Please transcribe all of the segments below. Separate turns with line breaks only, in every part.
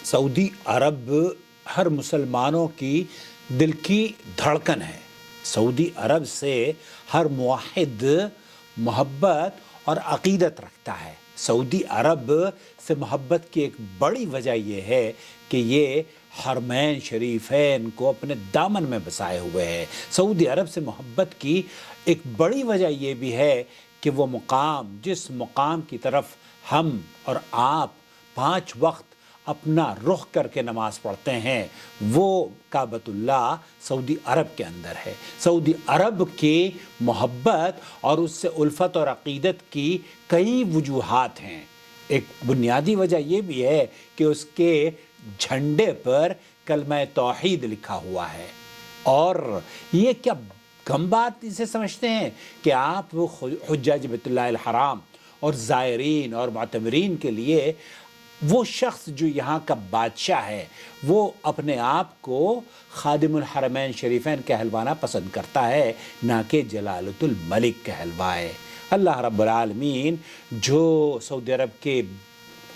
Saudi अरब हर मुसलमानों की दिल की धड़कन है। सऊदी अरब से हर मुवाहिद मोहब्बत और अक़ीदत रखता है। सऊदी अरब से मोहब्बत की एक बड़ी वजह यह है कि ये हरमैन शरीफैन को अपने दामन में बसाए हुए है। सऊदी अरब से मोहब्बत की एक बड़ी वजह ये भी है कि वो मुकाम, जिस मुकाम की तरफ हम और आप 5 वक्त अपना रुख करके नमाज़ पढ़ते हैं, वो काबतुल्लाह सऊदी अरब के अंदर है। सऊदी अरब की मोहब्बत और उससे उल्फत और अक़ीदत की कई वजूहात हैं। एक बुनियादी वजह ये भी है कि उसके झंडे पर कलमा तौहीद लिखा हुआ है। और ये क्या गम बात इसे समझते हैं कि आप हुज्जाज बैतुल्लाह हराम और ज़ायरीन और मुअतमरीन के लिए वो शख्स जो यहाँ का बादशाह है, वो अपने आप को खादिमुल हरमैन शरीफैन कहलवाना पसंद करता है, ना कि जलालतुल मलिक कहलवाए। अल्लाह रब्बुल आलमीन जो सऊदी अरब के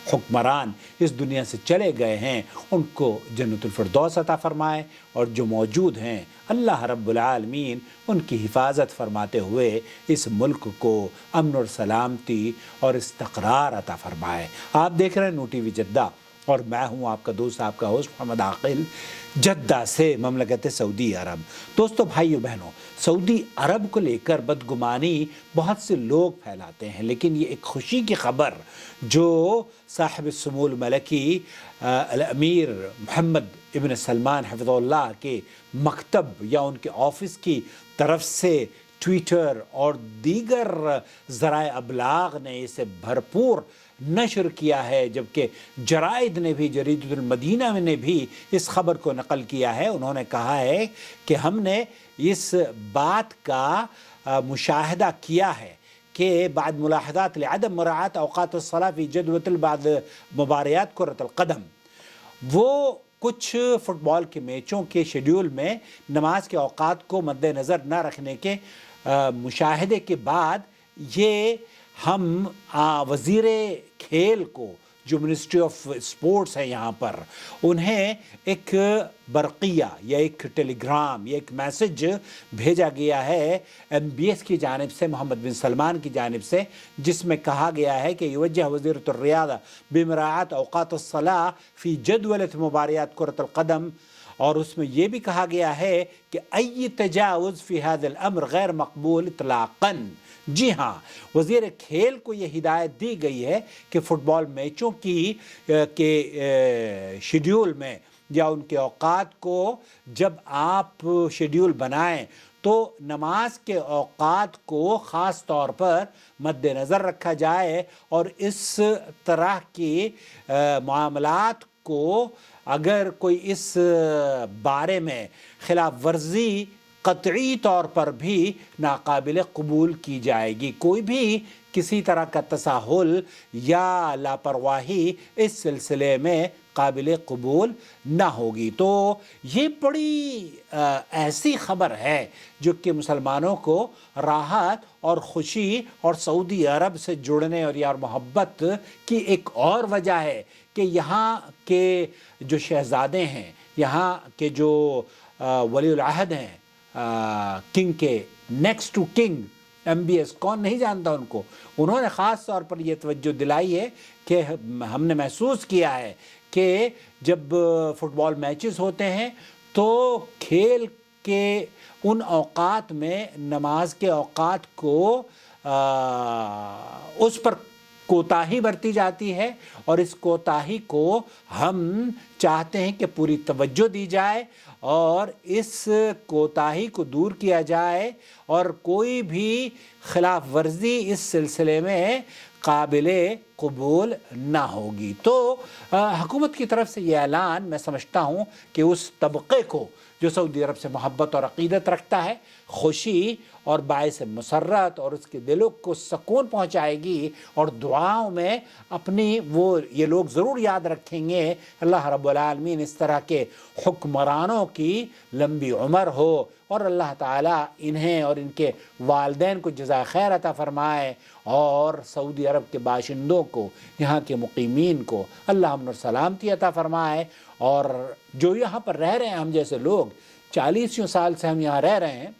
हुक्मरान इस दुनिया से चले गए हैं, उनको जन्नतुल फिरदौस अता फरमाए, और जो मौजूद हैं अल्लाह रब्बुल आलमीन उनकी हिफाजत फरमाते हुए इस मुल्क को अमन और सलामती और इस्तक़रार अता फरमाए। आप देख रहे हैं नू टीवी जद्दा, और मैं हूँ आपका दोस्त, आपका होस्ट मोहम्मद आकिल, जद्दा से ममलकत सऊदी अरब। दोस्तों, भाइयों बहनों, सऊदी अरब को लेकर बदगुमानी बहुत से लोग फैलाते हैं, लेकिन ये एक खुशी की खबर जो साहिब सुमूल मलकी अमीर मोहम्मद इब्न सलमान हफ़िज़हुल्लाह के मकतब या उनके ऑफिस की तरफ से ट्विटर और दीगर ज़राए अबलाग ने इसे भरपूर नशर किया है, जबकि जराइद ने भी, जरीदुल मदीना ने भी इस खबर को नकल किया है। उन्होंने कहा है कि हमने इस बात का मुशाहदा किया है कि बाद मुलाहदात लिअदम मुराअत औक़ात अस्सलाह फ़ी जदवल बाद मुबारियात कुर्रतुल क़दम, वो कुछ फ़ुटबॉल के मैचों के शेड्यूल में नमाज के औक़ात को मद्देनज़र न रखने के मुशाहदे के बाद ये हम वज़ीर खेल को, जो मिनिस्ट्री ऑफ स्पोर्ट्स है यहाँ पर, उन्हें एक बरक़िया या एक टेलीग्राम या एक मैसेज भेजा गया है MBS की जानिब से, मोहम्मद बिन सलमान की जानिब से, जिसमें कहा गया है कि युवज्जह वज़ीरतुर रियादा बिमराअत औक़ात अस्सलाह फ़ी जदवलत मुबारियात कुर्रतुल क़दम, और उसमें यह भी कहा गया है कि अय्य तजावुज़ फ़ी हाज़िल अम्र गैर मक़बूल इतलाक़न। जी हाँ, वज़ीर खेल को ये हिदायत दी गई है कि फ़ुटबॉल मैचों के शेड्यूल में या उनके औक़ात को जब आप शेड्यूल बनाएं तो नमाज के औक़ात को ख़ास तौर पर मद्देनज़र रखा जाए, और इस तरह की मामलात को अगर कोई इस बारे में खिलाफ वर्जी क़तई तौर पर भी नाकाबिल कबूल की जाएगी। कोई भी किसी तरह का तसाहुल या लापरवाही इस सिलसिले में काबिल कबूल ना होगी। तो ये बड़ी ऐसी ख़बर है जो कि मुसलमानों को राहत और ख़ुशी और सऊदी अरब से जुड़ने और यार मोहब्बत की एक और वजह है कि यहाँ के जो शहज़ादे हैं, यहाँ के जो वली उल अहद हैं, किंग के नेक्स्ट टू किंग MBS, कौन नहीं जानता उनको, उन्होंने ख़ास तौर पर यह तवज्जो दिलाई है कि हमने महसूस किया है कि जब फ़ुटबॉल मैचेस होते हैं तो खेल के उन औक़ात में नमाज के औक़ात को उस पर कोताही बरती जाती है, और इस कोताही को हम चाहते हैं कि पूरी तवज्जो दी जाए और इस कोताही को दूर किया जाए, और कोई भी खिलाफ वर्जी इस सिलसिले में काबिले कबूल ना होगी। तो हुकूमत की तरफ से ये ऐलान मैं समझता हूँ कि उस तबक़े को जो सऊदी अरब से मोहब्बत और अक़ीदत रखता है, खुशी और बाइस मसर्रत और उसके दिलों को सुकून पहुँचाएगी, और दुआओं में अपनी वो ये लोग ज़रूर याद रखेंगे। अल्लाह रब्बुल आलमीन इस तरह के हुक्मरानों की लंबी उम्र हो, और अल्लाह ताला इन्हें और इनके वालिदैन को जज़ा खैर अता फ़रमाए, और सऊदी अरब के बाशिंदों को, यहाँ के मुकीमीन को अल्लाह अमन और सलामती अता फरमाए। और जो यहाँ पर रह रहे हैं, हम जैसे लोग 40 साल से हम यहाँ रह रहे हैं,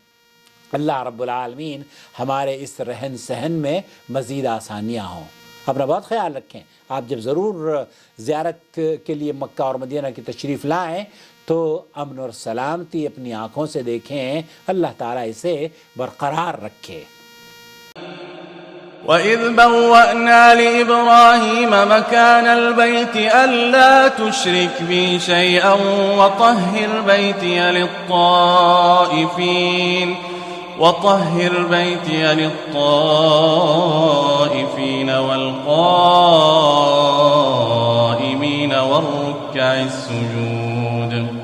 अल्लाह रब्बुल आलमीन हमारे इस रहन सहन में मज़ीद आसानियाँ हों। अपना बहुत ख्याल रखें। आप जब ज़रूर ज़ियारत के लिए मक्का और मदीना की तशरीफ़ लाएँ तो अमन और सलामती अपनी आँखों से देखें। अल्लाह ताला इसे बरकरार रखे।
وإذ بوأنا لإبراهيم مكان البيت ألا تشرك بي شيئا وطهر بيتي للطائفين والقائمين والركع السجود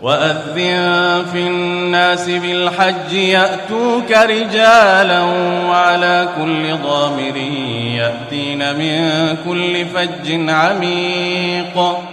وأذن في الناس بالحج يأتوك رجالا وعلى كل ضامر يأتين من كل فج عميق